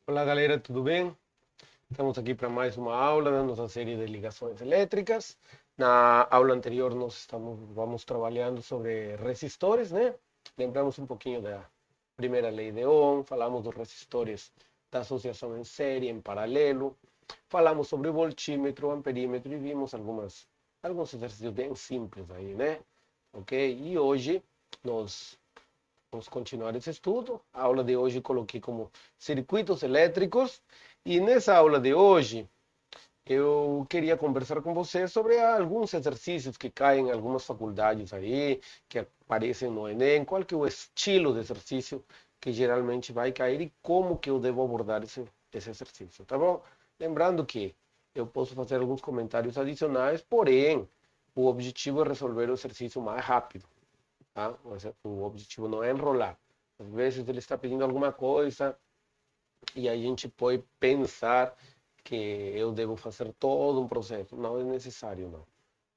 Olá galera, tudo bem? Estamos aqui para mais uma aula da nossa série de ligações elétricas. Na aula anterior vamos trabalhando sobre resistores, né? Lembramos um pouquinho da primeira lei de Ohm, falamos dos resistores da associação em série, em paralelo, falamos sobre o voltímetro, o amperímetro e vimos alguns exercícios bem simples aí, né? Ok? E hoje nós vamos continuar esse estudo. A aula de hoje coloquei como circuitos elétricos. E nessa aula de hoje, eu queria conversar com você sobre alguns exercícios que caem em algumas faculdades aí, que aparecem no Enem, qual que é o estilo de exercício que geralmente vai cair e como que eu devo abordar esse exercício, tá bom? Lembrando que eu posso fazer alguns comentários adicionais, porém, o objetivo é resolver o exercício mais rápido. Tá? O objetivo não é enrolar. Às vezes ele está pedindo alguma coisa e a gente pode pensar que eu devo fazer todo um processo. Não é necessário, não.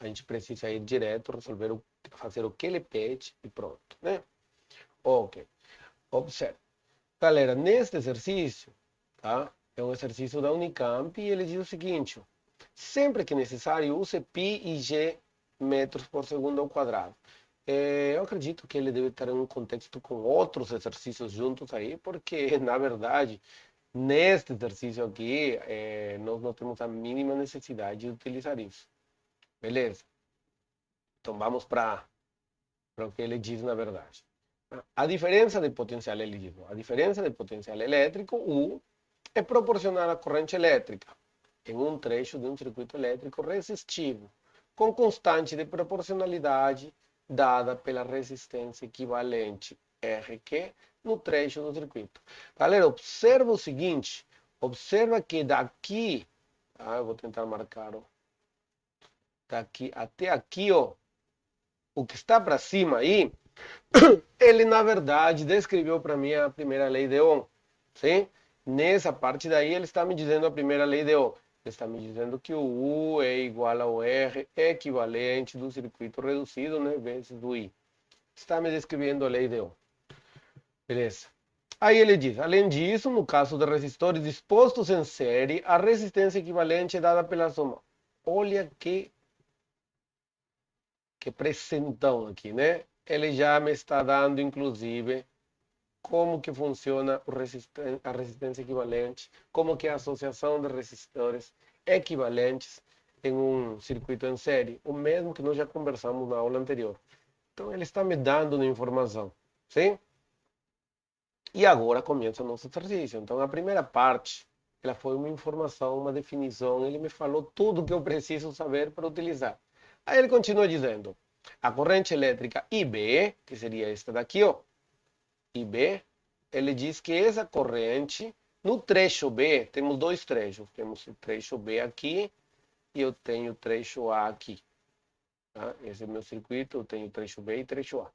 A gente precisa ir direto, fazer o que ele pede e pronto, né? Ok. Observe. Galera, neste exercício, tá? É um exercício da Unicamp e ele diz o seguinte: ó, sempre que necessário, use π e g metros por segundo ao quadrado. Eu acredito que ele deve estar em um contexto com outros exercícios juntos aí, porque, na verdade, neste exercício aqui, nós não temos a mínima necessidade de utilizar isso. Beleza? Então vamos para o que ele diz na verdade. A diferença de potencial, ele diz, a diferença de potencial elétrico, U, é proporcional à corrente elétrica em um trecho de um circuito elétrico resistivo, com constante de proporcionalidade dada pela resistência equivalente RQ no trecho do circuito. Galera, observa o seguinte, observa que daqui, eu vou tentar marcar, ó, daqui até aqui, ó, o que está para cima aí, ele na verdade descreveu para mim a primeira lei de Ohm, sim? Nessa parte daí ele está me dizendo a primeira lei de Ohm. Ele está me dizendo que o U é igual ao R equivalente do circuito reduzido, né, vezes do I. Está me descrevendo a lei de Ohm. Beleza. Aí ele diz, além disso, no caso de resistores dispostos em série, a resistência equivalente é dada pela soma. Olha que presentão aqui, né? Ele já me está dando, inclusive, como que funciona a resistência equivalente, como que é a associação de resistores equivalentes em um circuito em série, o mesmo que nós já conversamos na aula anterior. Então ele está me dando uma informação, sim? E agora começa o nosso exercício. Então a primeira parte, ela foi uma informação, uma definição, ele me falou tudo que eu preciso saber para utilizar. Aí ele continua dizendo, a corrente elétrica IB, que seria esta daqui, ó, IB, ele diz que essa corrente, no trecho B, temos dois trechos. Temos o trecho B aqui e eu tenho o trecho A aqui. Tá? Esse é o meu circuito, eu tenho o trecho B e trecho A.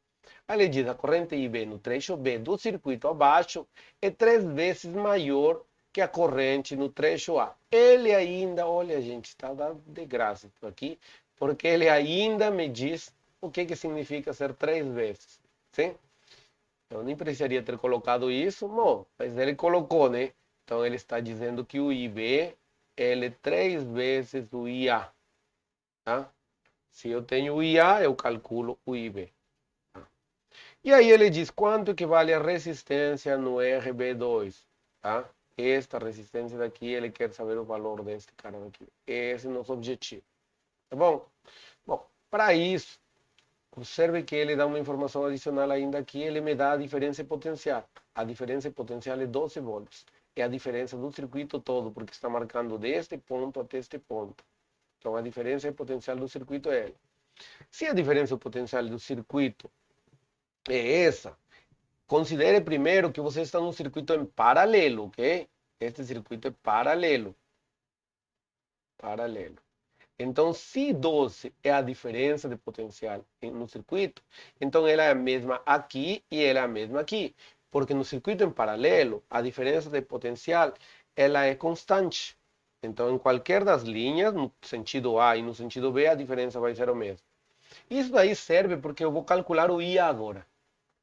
Aí ele diz, a corrente IB no trecho B do circuito abaixo é 3 vezes maior que a corrente no trecho A. Ele ainda, olha gente, está de graça aqui, porque ele ainda me diz o que significa ser 3 vezes. Sim? Eu nem precisaria ter colocado isso, não, mas ele colocou, né? Então ele está dizendo que o IB ele é 3 vezes o IA, tá? Se eu tenho o IA, eu calculo o IB. Tá? E aí ele diz quanto equivale a resistência no RB2, tá? Esta resistência daqui, ele quer saber o valor deste cara daqui. Esse é o nosso objetivo, tá bom? Bom, para isso, observe que ele dá uma informação adicional ainda aqui, ele me dá a diferença potencial. A diferença potencial é 12 volts. É a diferença do circuito todo, porque está marcando deste ponto até este ponto. Então a diferença potencial do circuito é ela. Se a diferença potencial do circuito é essa, considere primeiro que você está num circuito em paralelo, ok? Este circuito é paralelo. Paralelo. Então, se 12 é a diferença de potencial no circuito, então ela é a mesma aqui e ela é a mesma aqui. Porque no circuito em paralelo, a diferença de potencial ela é constante. Então, em qualquer das linhas, no sentido A e no sentido B, a diferença vai ser o mesmo. Isso daí serve porque eu vou calcular o IA agora.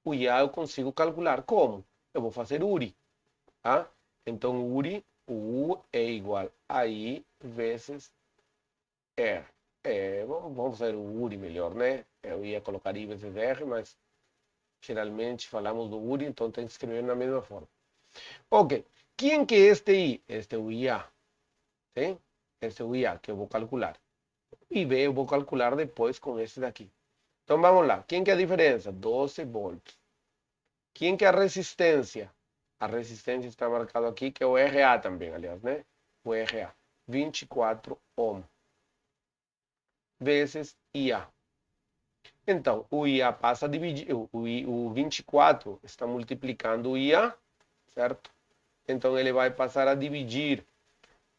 O IA eu consigo calcular como? Eu vou fazer URI. Tá? Então, URI, o U é igual a I vezes R. Vamos fazer o URI melhor, né? Eu ia colocar I vezes R, mas geralmente falamos do URI, então tem que escrever na mesma forma. Ok. Quem que é este I? Este é o IA. Sim? Este é o IA que eu vou calcular. E B eu vou calcular depois com esse daqui. Então vamos lá. Quem que é a diferença? 12 volts. Quem que é a resistência? A resistência está marcado aqui, que é o RA também, aliás, né? O RA. 24 ohm. Vezes IA. Então, o IA passa a dividir, o 24 está multiplicando o IA, certo? Então, ele vai passar a dividir.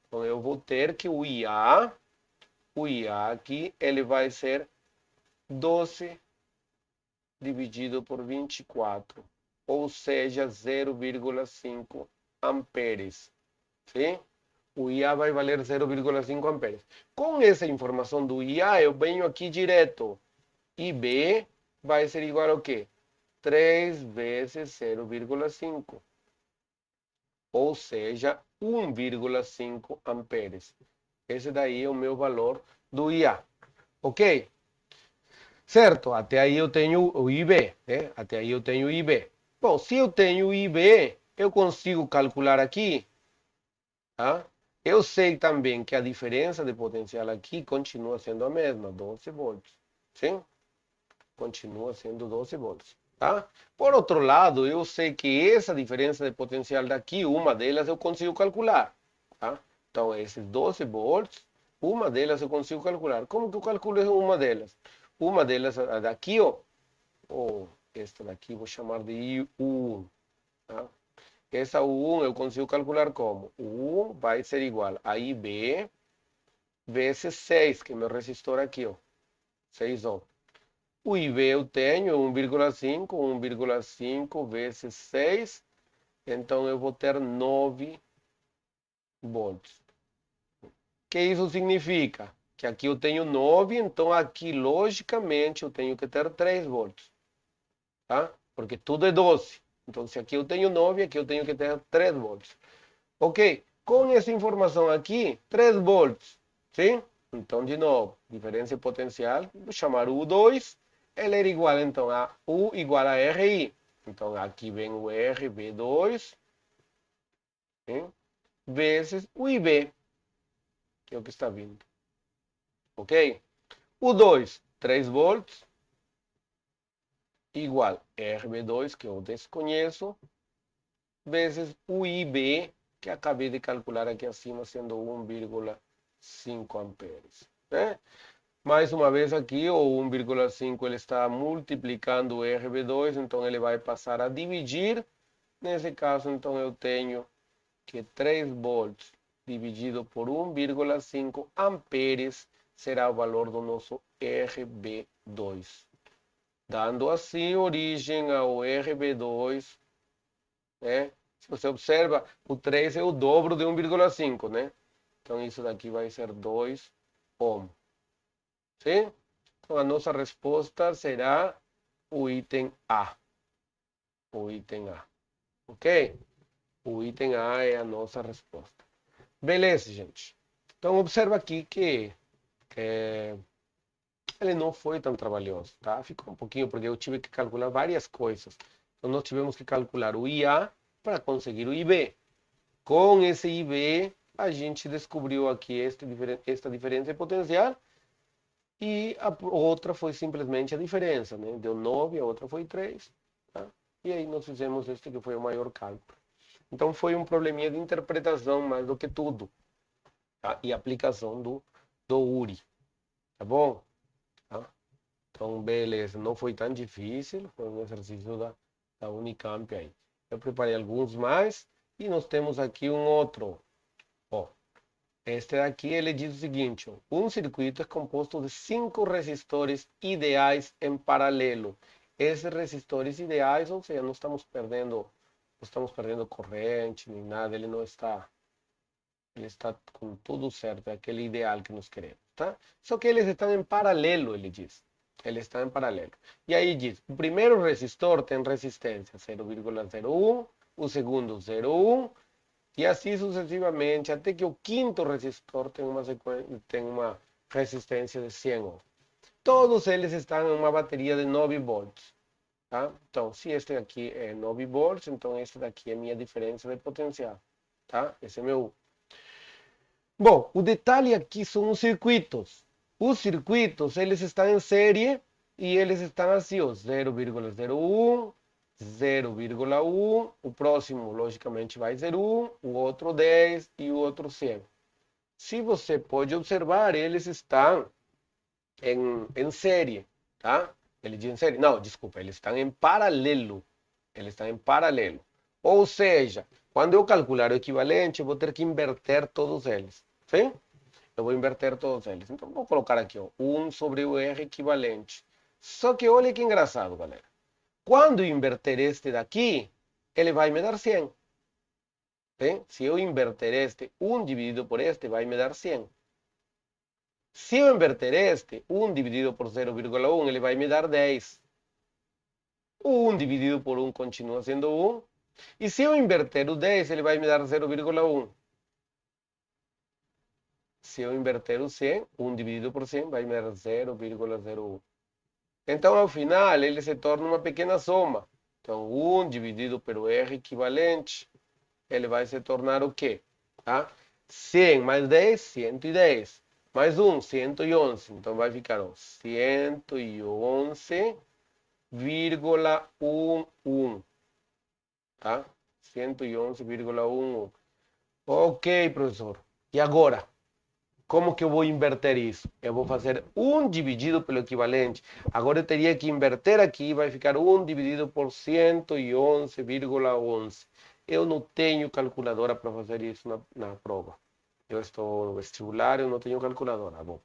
Então, eu vou ter que o IA aqui, ele vai ser 12 dividido por 24, ou seja, 0,5 amperes. Sim? O IA vai valer 0,5 amperes. Com essa informação do IA, eu venho aqui direto. IB vai ser igual ao quê? 3 vezes 0,5. Ou seja, 1,5 amperes. Esse daí é o meu valor do IA. Ok? Certo? Até aí eu tenho o IB. Né? Até aí eu tenho o IB. Bom, se eu tenho o IB, eu consigo calcular aqui. Tá? Eu sei também que a diferença de potencial aqui continua sendo a mesma, 12 volts. Sim? Continua sendo 12 volts. Tá? Por outro lado, eu sei que essa diferença de potencial daqui, uma delas eu consigo calcular. Tá? Então, esses 12 volts, uma delas eu consigo calcular. Como que eu calculo uma delas? Uma delas daqui, ó, ou esta daqui, vou chamar de I1. Tá? Essa U1 eu consigo calcular como? U1 vai ser igual a IB vezes 6, que é meu resistor aqui, ó. 6 ohm. O IB eu tenho 1,5, 1,5 vezes 6, então eu vou ter 9 volts. O que isso significa? Que aqui eu tenho 9, então aqui logicamente eu tenho que ter 3 volts. Tá? Porque tudo é 12. Então se aqui eu tenho 9, aqui eu tenho que ter 3 volts. Ok, com essa informação aqui, 3 volts, sim? Então, de novo, diferença potencial, vou chamar U2, ela era igual, então, a U igual a RI. Então, aqui vem o RB2, sim? Vezes o IB, que é o que está vindo. Ok? U2, 3 volts, igual RB2, que eu desconheço, vezes o IB, que acabei de calcular aqui acima, sendo 1,5 amperes. Né? Mais uma vez aqui, o 1,5 ele está multiplicando o RB2, então ele vai passar a dividir. Nesse caso, então eu tenho que 3 volts dividido por 1,5 amperes será o valor do nosso RB2. Dando assim origem ao RB2, né? Se você observa, o 3 é o dobro de 1,5, né? Então isso daqui vai ser 2 ohm. Sim? Então a nossa resposta será o item A. O item A. Ok? O item A é a nossa resposta. Beleza, gente. Então observa aqui que ele não foi tão trabalhoso, tá? Ficou um pouquinho, porque eu tive que calcular várias coisas. Então nós tivemos que calcular o IA para conseguir o IB. Com esse IB, a gente descobriu aqui esta diferença de potencial e a outra foi simplesmente a diferença, né? Deu 9, a outra foi 3. Tá? E aí nós fizemos este que foi o maior cálculo. Então foi um probleminha de interpretação mais do que tudo. Tá? E aplicação do URI. Tá bom? Tá? Então, beleza. Não foi tão difícil. Foi um exercício da Unicamp aí. Eu preparei alguns mais. E nós temos aqui um outro. Ó, este daqui ele diz o seguinte: ó, um circuito é composto de 5 resistores ideais em paralelo. Esses resistores ideais, ou seja, não estamos perdendo corrente nem nada, ele está com tudo certo, é aquele ideal que nós queremos, tá? Só que eles estão em paralelo, ele diz. Eles estão em paralelo. E aí diz: o primeiro resistor tem resistência 0,01, o segundo 0,1 E assim sucessivamente, até que o quinto resistor tem uma resistência de 100 ohms. Todos eles estão em uma bateria de 9 volts. Tá? Então, se este aqui é 9 volts, então este daqui é minha diferença de potencial. Tá? Esse é meu. Bom, o detalhe aqui são os circuitos. Os circuitos, eles estão em série e eles estão assim, ó, 0,01, 0,1, o próximo, logicamente, vai ser 1, o outro 10 e o outro 100. Se você pode observar, eles estão em série, tá? Eles em série, não, desculpa, eles estão em paralelo. Eles estão em paralelo. Ou seja, quando eu calcular o equivalente, eu vou ter que inverter todos eles. Sim? Eu vou inverter todos eles. Então, vou colocar aqui, ó, 1 sobre o R equivalente. Só que olha que engraçado, galera. Quando eu inverter este daqui, ele vai me dar 100. Sim? Se eu inverter este, 1 dividido por este, vai me dar 100. Se eu inverter este, 1 dividido por 0,1, ele vai me dar 10. 1 dividido por 1 continua sendo 1. E se eu inverter o 10, ele vai me dar 0,1. Se eu inverter o 100, 1 dividido por 100 vai me dar 0,01. Então, ao final, ele se torna uma pequena soma. Então, 1 dividido pelo R equivalente, ele vai se tornar o quê? Tá? 100 mais 10, 110. Mais 1, 111. Então, vai ficar 111,11. Tá? 111,11. Ok, professor. E agora? Como que eu vou inverter isso? Eu vou fazer 1 dividido pelo equivalente. Agora eu teria que inverter aqui, vai ficar 1 dividido por 111,11. Eu não tenho calculadora para fazer isso na prova. Eu estou no vestibular, eu não tenho calculadora. Bom,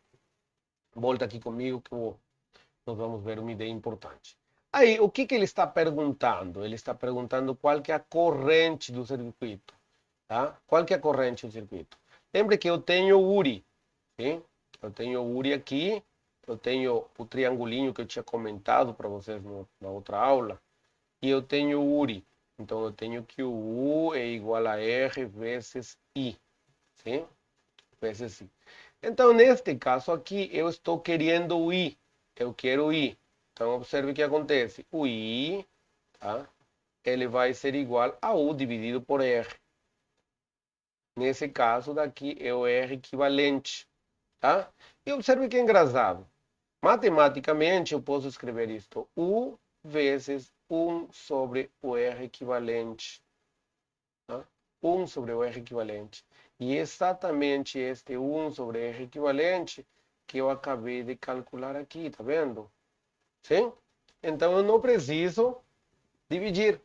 volta aqui comigo que nós vamos ver uma ideia importante. Aí, o que ele está perguntando? Ele está perguntando qual que é a corrente do circuito. Tá? Qual que é a corrente do circuito? Lembre que eu tenho URI. Sim? Eu tenho o URI aqui, eu tenho o triangulinho que eu tinha comentado para vocês na outra aula, e eu tenho o URI. Então eu tenho que o U é igual a R vezes I. Sim? Vezes I. Então, neste caso aqui, eu estou querendo o I. Eu quero o I. Então, observe o que acontece. O I, tá? Ele vai ser igual a U dividido por R. Nesse caso daqui é o R equivalente. Tá? E observe que é engraçado. Matematicamente, eu posso escrever isto. U vezes 1 sobre o R equivalente. Tá? 1 sobre o R equivalente. E exatamente este 1 sobre R equivalente que eu acabei de calcular aqui, tá vendo? Sim? Então, eu não preciso dividir.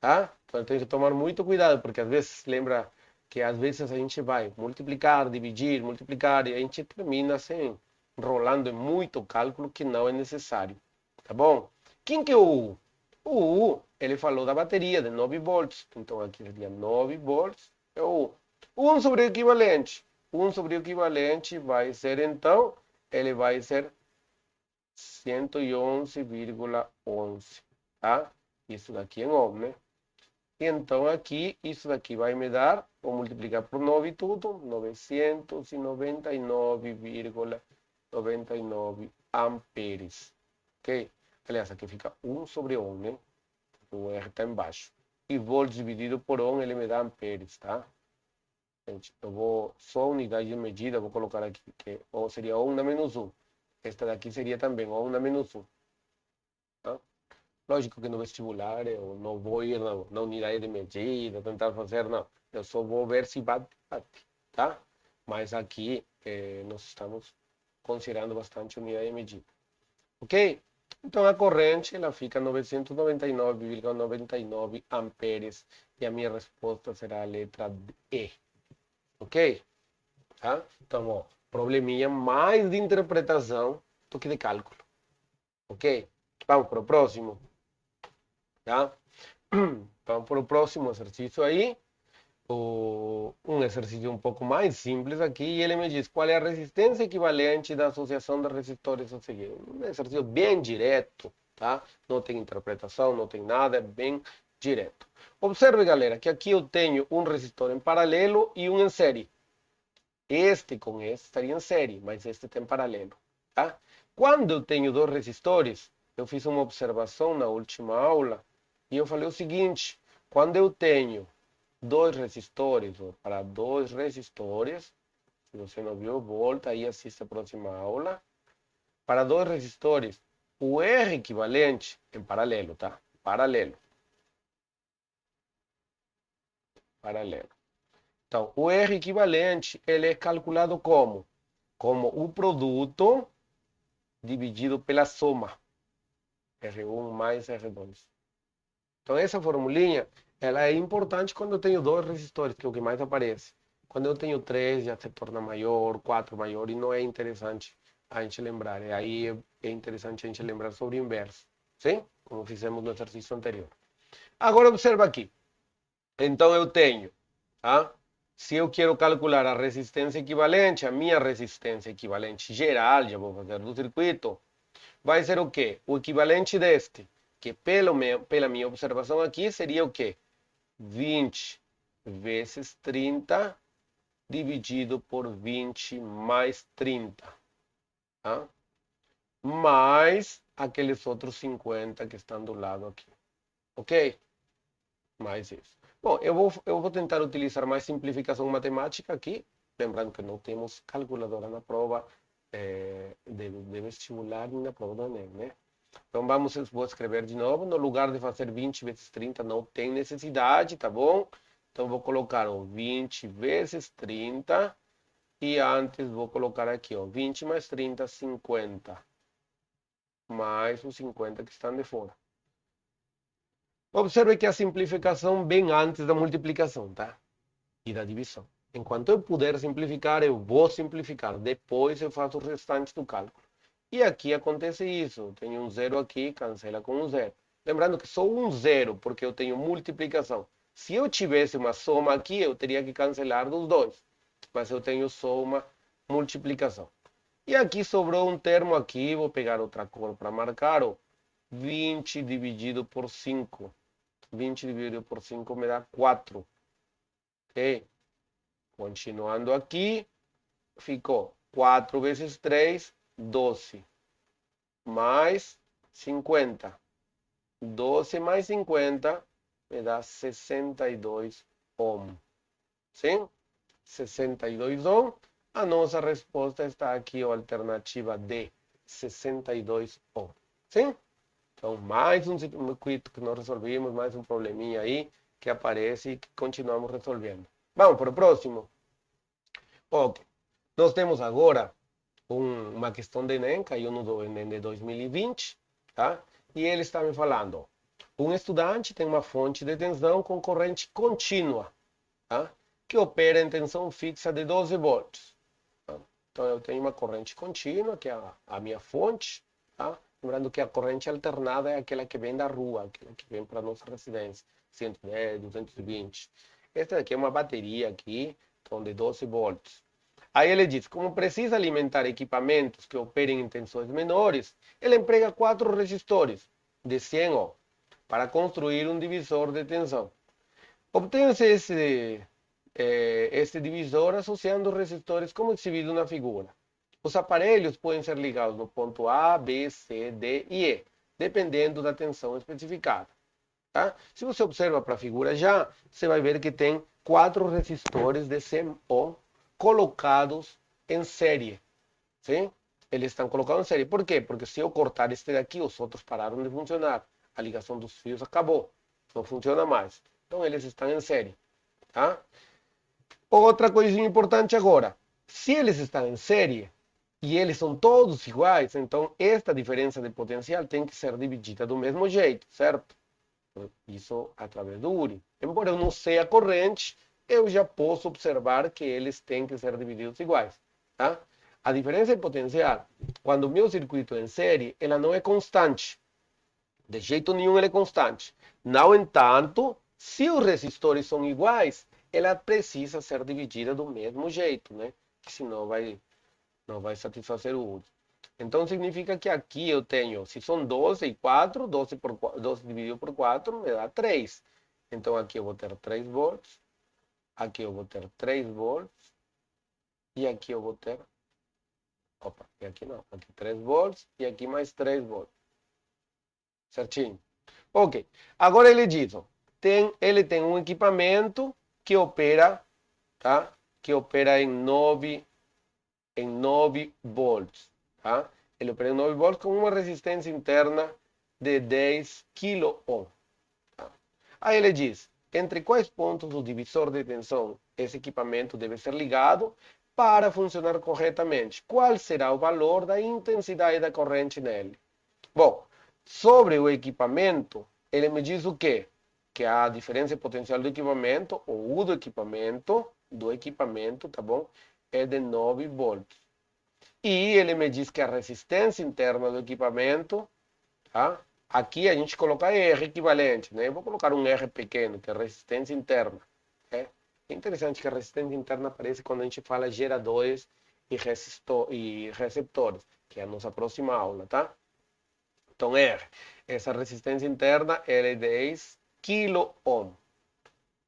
Tá? Então, eu tenho que tomar muito cuidado, porque às vezes, lembra que às vezes a gente vai multiplicar, e a gente termina assim, enrolando em muito cálculo que não é necessário. Tá bom? Quem que é o U? O U, ele falou da bateria de 9 volts. Então aqui seria 9 volts. É o U. 1 sobre o equivalente. 1 sobre o equivalente vai ser, então, ele vai ser 111,11. Tá? Isso daqui é em ohm, né? Então aqui, isso daqui vai me dar, vou multiplicar por 9 tudo, 999,99 amperes. Ok? Aliás, aqui fica 1 sobre ohm, né? O R está embaixo. E volts dividido por ohm, ele me dá amperes, tá? Gente, eu vou, só unidade de medida, vou colocar aqui, que seria ohm na menos 1. Esta daqui seria também ohm na menos 1. Tá? Lógico que no vestibular eu não vou ir na unidade de medida, tentar fazer, não. Eu só vou ver se bate, tá? Mas aqui nós estamos considerando bastante unidade de medida. Ok? Então a corrente ela fica 999,99 amperes e a minha resposta será a letra E. Ok? Tá? Então, ó, probleminha mais de interpretação do que de cálculo. Ok? Vamos para o próximo. Tá? Vamos para o próximo exercício aí. Um exercício um pouco mais simples aqui. E ele me diz qual é a resistência equivalente da associação de resistores a seguir. Um exercício bem direto, tá? Não tem interpretação, não tem nada. É bem direto. Observe, galera, que aqui eu tenho um resistor em paralelo e um em série. Este com este estaria em série, mas este tem paralelo. Tá? Quando eu tenho dois resistores, eu fiz uma observação na última aula e eu falei o seguinte: quando eu tenho dois resistores, ou para dois resistores, se você não viu, volta e assiste a próxima aula. Para dois resistores, o R equivalente em paralelo, tá? Paralelo. Paralelo. Então, o R equivalente, ele é calculado como? Como o produto dividido pela soma. R1 mais R2. Então, essa formulinha, ela é importante quando eu tenho dois resistores, que é o que mais aparece. Quando eu tenho três, já se torna maior, quatro maior, e não é interessante a gente lembrar. Aí é interessante a gente lembrar sobre o inverso. Sim? Como fizemos no exercício anterior. Agora, observa aqui. Então, eu tenho, tá? Se eu quero calcular a resistência equivalente, a minha resistência equivalente geral, já vou fazer do circuito, vai ser o quê? O equivalente deste, que pela minha observação aqui, seria o quê? 20 vezes 30 dividido por 20 mais 30. Tá? Mais aqueles outros 50 que estão do lado aqui. Ok? Mais isso. Bom, eu vou tentar utilizar mais simplificação matemática aqui. Lembrando que não temos calculadora na prova de vestibular nem na prova do Enem, né? Então vou escrever de novo. No lugar de fazer 20 vezes 30, não tem necessidade, tá bom? Então vou colocar ó, 20 vezes 30. E antes vou colocar aqui, ó, 20 mais 30, 50. Mais os 50 que estão de fora. Observe que a simplificação vem antes da multiplicação, tá? E da divisão. Enquanto eu puder simplificar, eu vou simplificar. Depois eu faço o restante do cálculo. E aqui acontece isso. Eu tenho um zero aqui, cancela com um zero. Lembrando que só um zero, porque eu tenho multiplicação. Se eu tivesse uma soma aqui, eu teria que cancelar dos dois. Mas eu tenho só uma multiplicação. E aqui sobrou um termo aqui, vou pegar outra cor para marcar, ó. 20 dividido por 5. 20 dividido por 5 me dá 4. Ok? Continuando aqui, ficou 4 vezes 3, 12. Mais 50. 12 mais 50 me dá 62 ohm. Sim? 62 ohm. A nossa resposta está aqui, a alternativa D, 62 ohm. Sim? Então, mais um circuito que nós resolvimos, mais um probleminha aí que aparece e que continuamos resolvendo. Vamos para o próximo. Ok. Nós temos agora uma questão de Enem, caiu no Enem de 2020, tá? E ele está me falando, um estudante tem uma fonte de tensão com corrente contínua, tá? Que opera em tensão fixa de 12 volts. Tá? Então, eu tenho uma corrente contínua, que é a minha fonte, tá? Lembrando que a corrente alternada é aquela que vem da rua, aquela que vem para a nossa residência, 110, 220. Esta aqui é uma bateria aqui, então de 12 volts. Aí ele diz, como precisa alimentar equipamentos que operem em tensões menores, ele emprega 4 resistores de 100 ohm para construir um divisor de tensão. Obtém-se este divisor associando resistores como exhibido na figura. Os aparelhos podem ser ligados no ponto A, B, C, D e E, dependendo da tensão especificada. Tá? Se você observa para a figura já, você vai ver que tem 4 resistores de 100 ohm colocados em série. Sim? Eles estão colocados em série. Por quê? Porque se eu cortar este daqui, os outros pararam de funcionar. A ligação dos fios acabou. Não funciona mais. Então eles estão em série. Tá? Outra coisinha importante agora. Se eles estão em série e eles são todos iguais, então esta diferença de potencial tem que ser dividida do mesmo jeito, certo? Isso através do URI. Embora eu não sei a corrente, eu já posso observar que eles têm que ser divididos iguais. Tá? A diferença de potencial, quando o meu circuito é em série, ela não é constante. De jeito nenhum ela é constante. No entanto, se os resistores são iguais, ela precisa ser dividida do mesmo jeito, né? Senão não vai satisfazer o URI. Então significa que aqui eu tenho, se são 12 e 4, 12 dividido por 4 me dá 3. Então aqui eu vou ter 3 volts, aqui eu vou ter 3 volts, e aqui eu vou ter, opa, e aqui não, aqui 3 volts, e aqui mais 3 volts, certinho? Ok, agora ele diz, ó, ele tem um equipamento que opera, tá? Que opera em 9 volts, tá? Ele opera em 9 volts com uma resistência interna de 10 kΩ. Tá? Aí ele diz, entre quais pontos do divisor de tensão esse equipamento deve ser ligado para funcionar corretamente? Qual será o valor da intensidade da corrente nele? Bom, sobre o equipamento, ele me diz o quê? Que a diferença potencial do equipamento, ou U do equipamento, tá bom? É de 9 volts. E ele me diz que a resistência interna do equipamento, tá? Aqui a gente coloca R equivalente, né? Eu vou colocar um R pequeno, que é resistência interna. É interessante que a resistência interna aparece quando a gente fala geradores e receptores, que é a nossa próxima aula, tá? Então, R, essa resistência interna ela é 10 kΩ.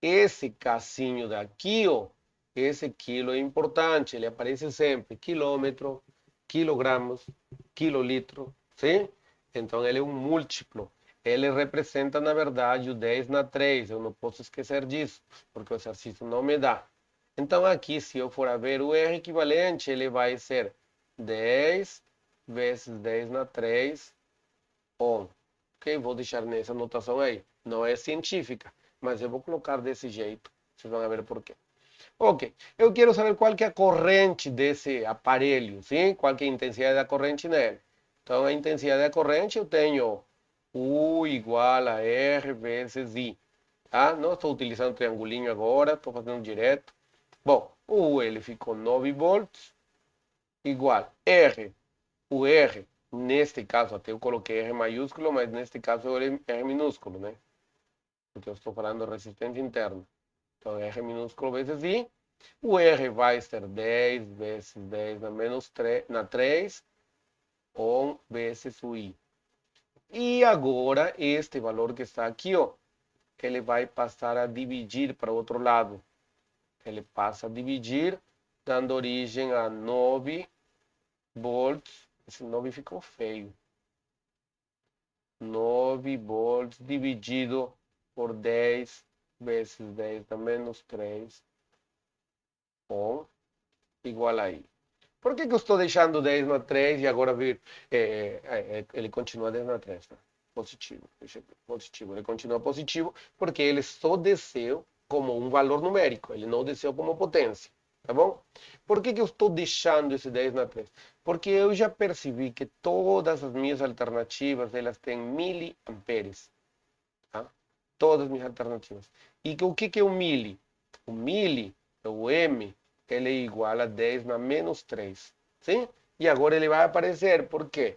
Esse casinho daqui, ó, esse quilo é importante, ele aparece sempre, quilômetro, quilogramas, quilolitro, sim? Então ele é um múltiplo. Ele representa, na verdade, o 10 na 3. Eu não posso esquecer disso, porque o exercício não me dá. Então aqui, se eu for a ver o R equivalente, ele vai ser 10 vezes 10 na 3 on. Ok? Vou deixar nessa anotação aí. Não é científica, mas eu vou colocar desse jeito. Vocês vão ver por quê. Ok. Eu quero saber qual que é a corrente desse aparelho, sim? Qual que é a intensidade da corrente nele. Então, a intensidade da corrente eu tenho U igual a R vezes I. Tá? Não estou utilizando triangulinho agora, estou fazendo direto. Bom, U ele ficou 9 volts, igual R. O R, neste caso, até eu coloquei R maiúsculo, mas neste caso é R minúsculo, né? Porque eu estou falando de resistência interna. Então, R minúsculo vezes I. O R vai ser 10 vezes 10 na menos 3, na 3, on vezes o I. E agora, este valor que está aqui, ó, ele vai passar a dividir para o outro lado. Ele passa a dividir, dando origem a 9 volts. Esse 9 ficou feio. 9 volts dividido por 10 vezes 10 a menos 3, ou igual a I. Por que eu estou deixando 10 na 3 e agora vir, ele continua 10 na 3, tá? Positivo, positivo, ele continua positivo porque ele só desceu como um valor numérico, ele não desceu como potência, tá bom? Por que eu estou deixando esse 10 na 3? Porque eu já percebi que todas as minhas alternativas, elas têm miliamperes, tá? Todas as minhas alternativas. E o que é o mili? O mili, o M, ele é igual a 10 na menos 3. Sim? E agora ele vai aparecer. Por quê?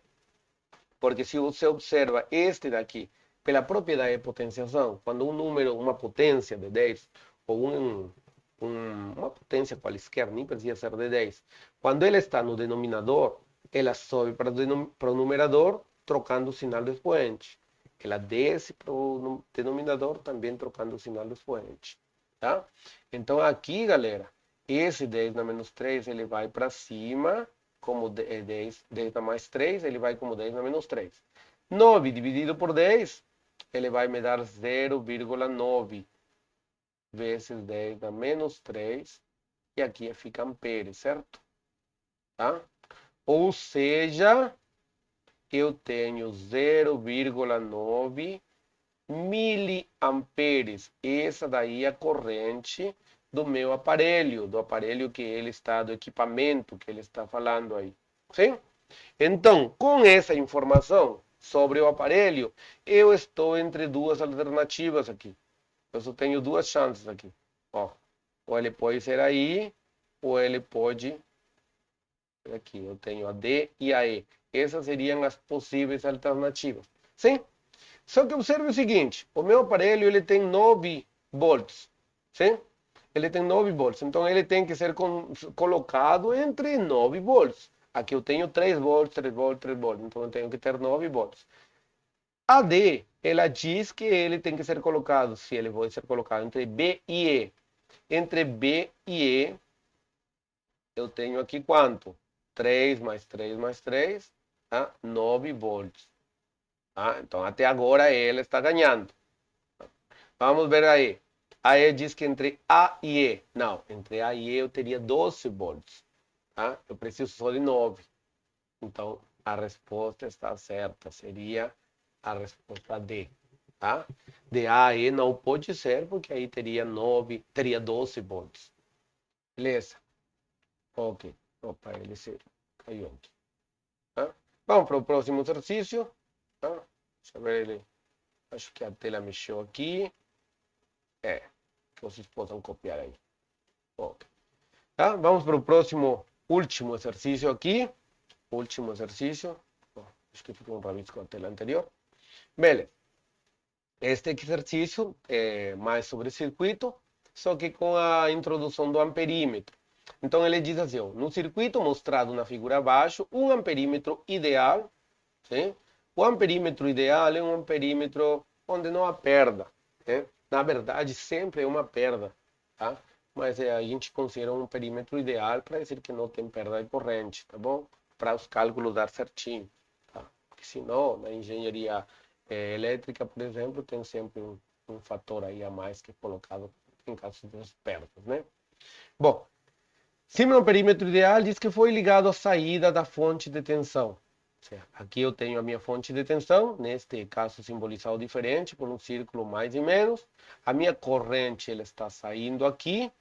Porque se você observa este daqui, pela propriedade de potenciação, quando um número, uma potência de 10, ou uma potência qualquer, nem precisa ser de 10, quando ele está no denominador, ela sobe para o numerador, trocando o sinal do expoente. Ela desce para o denominador, também trocando o sinal do expoente. Tá? Então aqui, galera, esse 10 na menos 3, ele vai para cima, como 10 na mais 3, ele vai como 10 na menos 3. 9 dividido por 10, ele vai me dar 0,9 vezes 10 na menos 3, e aqui fica amperes, certo? Tá? Ou seja, eu tenho 0,9 miliamperes. Essa daí é a corrente do meu aparelho, do aparelho que ele está, do equipamento que ele está falando aí. Sim? Então, com essa informação sobre o aparelho, eu estou entre duas alternativas aqui. Eu só tenho duas chances aqui. Ó, ou ele pode ser aí, ou ele pode aqui. Eu tenho a D e a E. Essas seriam as possíveis alternativas. Sim? Só que observe o seguinte, o meu aparelho ele tem 9 volts, sim? Ele tem 9 volts, então ele tem que ser colocado entre 9 volts. Aqui eu tenho 3 volts, 3 volts, 3 volts, então eu tenho que ter 9 volts. AD, ela diz que ele tem que ser colocado, se ele vai ser colocado entre B e E. Entre B e E, eu tenho aqui quanto? 3 mais 3 mais 3, tá? 9 volts. Tá? Então, até agora ele está ganhando. Vamos ver aí. A E diz que entre A e E. Não, entre A e E eu teria 12 volts. Tá? Eu preciso só de 9. Então, a resposta está certa. Seria a resposta D. Tá? De A a E não pode ser, porque aí teria 9, teria 12 volts. Beleza? Ok. Opa, ele se caiu aqui. Tá? Vamos para o próximo exercício. Tá? Deixa eu ver ele. Acho que a tela mexeu aqui. Que vocês possam copiar aí. Ok. Tá? Vamos para o próximo, último exercício aqui. Último exercício. Acho que ficou um rabisco na tela anterior. Beleza. Este exercício é mais sobre circuito, só que com a introdução do amperímetro. Então ele diz assim, ó, no circuito mostrado na figura abaixo, um amperímetro ideal, sim? O amperímetro ideal é um amperímetro onde não há perda, né? Na verdade, sempre é uma perda, tá? Mas a gente considera um perímetro ideal para dizer que não tem perda de corrente, tá bom? Para os cálculos dar certinho, tá? Porque senão, na engenharia elétrica, por exemplo, tem sempre um fator aí a mais que é colocado em caso de perdas, né? Bom, se meu perímetro ideal diz que foi ligado à saída da fonte de tensão. Aqui eu tenho a minha fonte de tensão, neste caso simbolizado diferente, por um círculo mais e menos. A minha corrente ela está saindo aqui,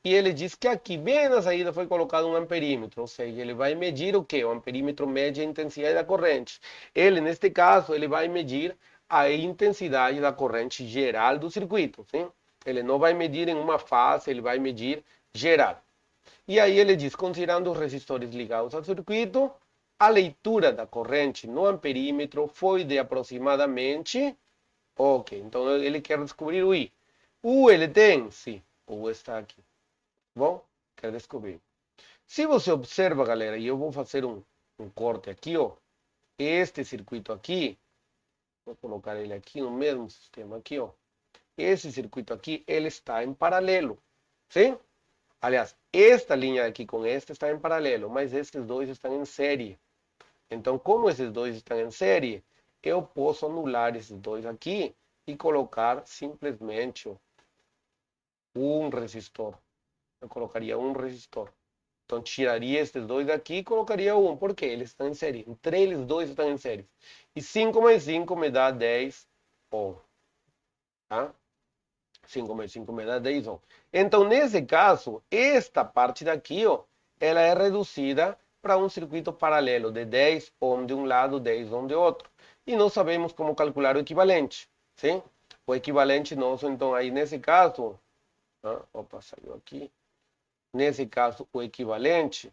e ele diz que aqui, bem na saída, foi colocado um amperímetro, ou seja, ele vai medir o quê? O amperímetro mede a intensidade da corrente. Ele, neste caso, ele vai medir a intensidade da corrente geral do circuito, sim? Ele não vai medir em uma fase, ele vai medir geral. E aí ele diz, considerando os resistores ligados ao circuito, a leitura da corrente no amperímetro foi de aproximadamente... Ok, então ele quer descobrir o I. U ele tem? Sim, o U está aqui. Bom, quer descobrir. Se você observa, galera, e eu vou fazer um corte aqui, ó. Este circuito aqui, vou colocar ele aqui no mesmo sistema aqui, ó. Esse circuito aqui, ele está em paralelo, sim? Aliás, esta linha aqui com esta está em paralelo, mas estes dois estão em série. Então, como esses dois estão em série, eu posso anular esses dois aqui e colocar simplesmente um resistor. Eu colocaria um resistor. Então, tiraria estes dois daqui e colocaria um. Por quê? Eles estão em série. Entre eles dois estão em série. E 5 mais 5 me dá 10 ohm. Tá? 5 mais 5 me dá 10 ohm. Então, nesse caso, esta parte daqui, ó, ela é reduzida para um circuito paralelo de 10 ohm de um lado, 10 ohm de outro. E nós sabemos como calcular o equivalente. Sim? O equivalente nosso, então, aí nesse caso... Opa, saiu aqui. Nesse caso, o equivalente...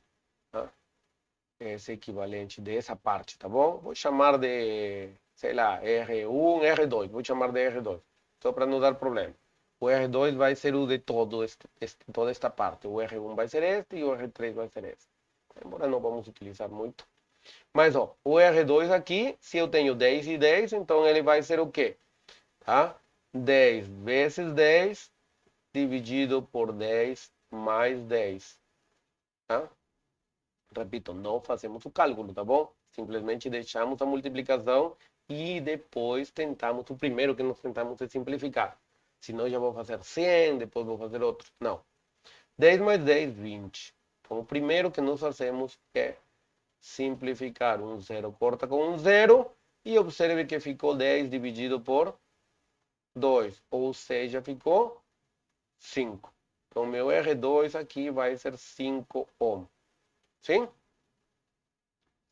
esse equivalente dessa parte, tá bom? Vou chamar de, sei lá, R1, R2. Vou chamar de R2, só para não dar problema. O R2 vai ser o de toda esta parte. O R1 vai ser este e o R3 vai ser este. Embora não vamos utilizar muito. Mas, ó, o R2 aqui, se eu tenho 10 e 10, então ele vai ser o quê? Tá? 10 vezes 10 dividido por 10 mais 10. Tá? Repito, não fazemos o cálculo, tá bom? Simplesmente deixamos a multiplicação e depois tentamos, o primeiro que nós tentamos é simplificar. Senão já vou fazer 100, depois vou fazer outro. Não. 10 mais 10, 20. Então o primeiro que nós fazemos é simplificar. Um zero corta com um zero e observe que ficou 10 dividido por 2, ou seja, ficou 5. Então meu R2 aqui vai ser 5 ohm. Sim?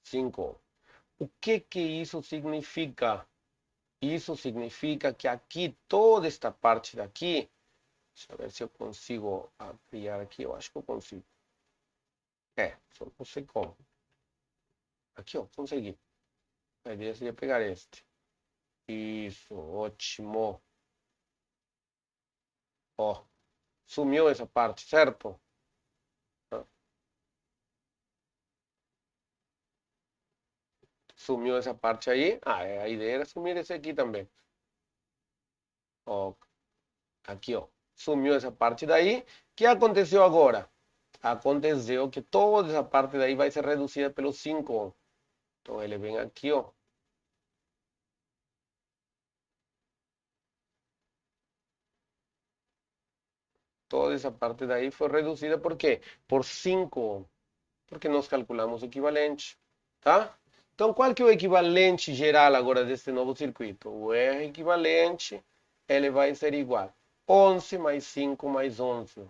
5 ohm. O que isso significa? Isso significa que aqui, toda esta parte daqui, deixa eu ver se eu consigo ampliar aqui, eu acho que eu consigo. Só não sei como. Aqui, ó, consegui. A ideia seria pegar este. Isso, ótimo. Ó, sumiu essa parte, certo? Sumiu essa parte aí. A ideia era sumir esse aqui também. Ó, aqui, ó. Sumiu essa parte daí. O que aconteceu agora? Aconteceu que toda essa parte daí vai ser reduzida pelo 5. Então ele vem aqui, ó. Toda essa parte daí foi reduzida por quê? Por 5. Porque nós calculamos o equivalente. Tá? Então, qual que é o equivalente geral agora deste novo circuito? O R equivalente, ele vai ser igual a 11 mais 5 mais 11.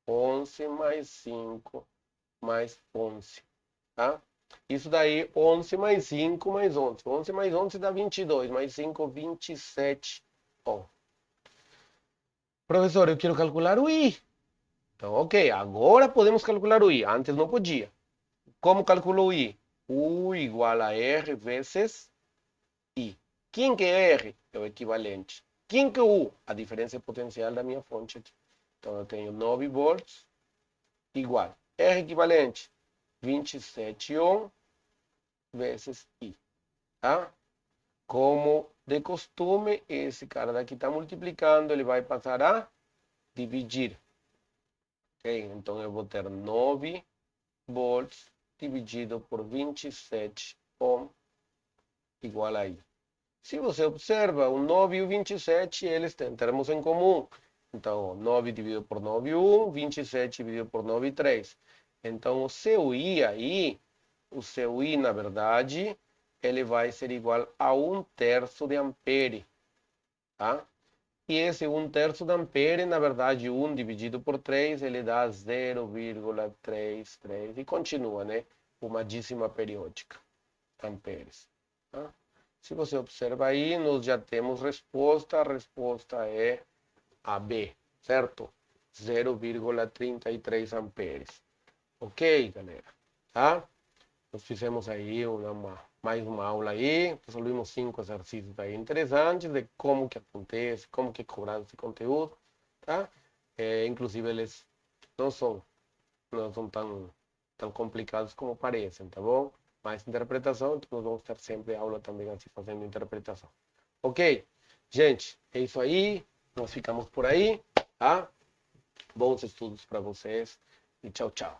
11 mais 5 mais 11. Tá? Isso daí, 11 mais 5 mais 11. 11 mais 11 dá 22, mais 5, 27. Bom, professor, eu quero calcular o I. Então, ok, agora podemos calcular o I. Antes não podia. Como calculo o I? U igual a R vezes I. Quem que é R? É o equivalente. Quem que é U? A diferença potencial da minha fonte aqui. Então eu tenho 9 volts igual. R equivalente 27 ohm vezes I. Tá? Como de costume, esse cara daqui está multiplicando, ele vai passar a dividir. Okay? Então eu vou ter 9 volts dividido por 27 ohm igual a I. Se você observa, o 9 e o 27, eles têm termos em comum. Então, 9 dividido por 9, 1, 27 dividido por 9, 3. Então, o seu I aí, o seu I, na verdade, ele vai ser igual a 1/3 de ampere. Tá? E esse 1/3 de ampere, na verdade, 1 dividido por 3, ele dá 0,33. E continua, né? Uma dízima periódica. Amperes. Tá? Se você observa aí, nós já temos resposta. A resposta é a B, certo? 0,33 amperes. Ok, galera? Tá? Nós fizemos aí mais uma aula aí. Resolvimos 5 exercícios aí interessantes de como que acontece, como que é cobrado esse conteúdo. Tá? Inclusive, eles não são, não são tão complicados como parecem, tá bom? Mais interpretação, então nós vamos ter sempre aula também assim fazendo interpretação. Ok? Gente, é isso aí. Nós ficamos por aí, tá? Bons estudos para vocês e tchau, tchau.